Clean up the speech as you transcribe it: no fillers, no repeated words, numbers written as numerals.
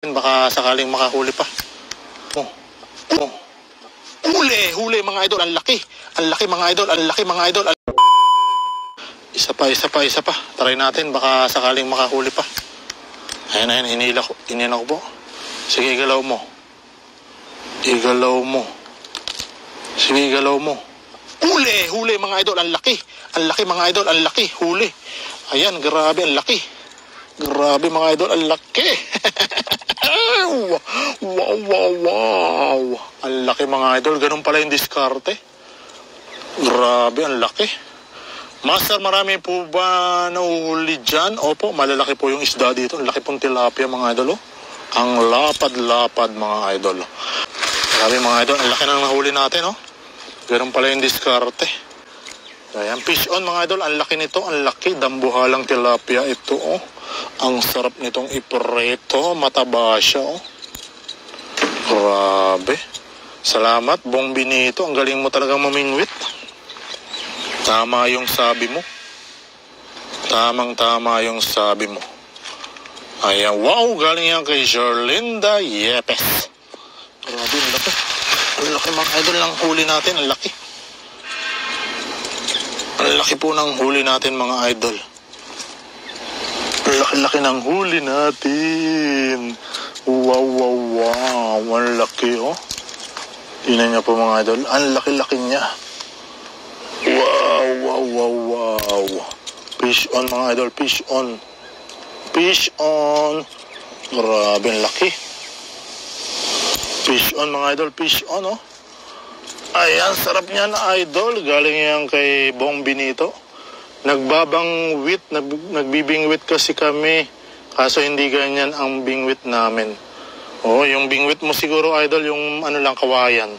Baka sakaling makahuli pa. Oh. Huli mga idol, ang laki. Ang laki mga idol, ang laki mga idol. Isa pa. Try natin, baka sakaling makahuli pa. Ayan, hinila ko po. Sige, igalaw mo. Sige, igalaw mo. Huli mga idol, ang laki. Ang laki mga idol, ang laki. Huli. Ayan, grabe, ang laki. Grabe mga idol, ang laki. Wow. Ang laki mga idol, ganun pala yung diskarte. Grabe, ang laki. Master, marami po ba nahuhuli dyan? Opo, malalaki po yung isda dito. Ang laki pong tilapia mga idol. Oh. Ang lapad-lapad mga idol. Grabe mga idol, ang laki nang nahuli natin. Oh. Ganun pala yung diskarte. Ayan, fish on mga idol, ang laki nito, ang laki. Dambuhalang tilapia ito. Oh. Ang sarap nitong ipreto, mataba siya. Oh. Grabe. Salamat, Bong Benito. Ang galing mo talagang mamingwit. Tama yung sabi mo. Tamang-tama yung sabi mo. Ayan, wow, galing yan kay Jorlinda Yepes. Grabe, ang laki. Ang laki mga idol ng huli natin, ang laki. Ang laki po ng huli natin mga idol. Ang laki-laki ng huli natin. Wow. Ang laki, oh. Tingnan niya po mga idol. Ang laki-laki niya. Wow. Fish on mga idol. Fish on. Grabe, ang laki. Fish on mga idol. Fish on, oh. Ayan, sarap niyan idol. Galing yan kay Bong Benito. Nagbabangwit, nagbibingwit kasi kami. Kaso hindi ganyan ang bingwit namin. Oh, yung bingwit mo siguro idol, yung ano lang, kawayan.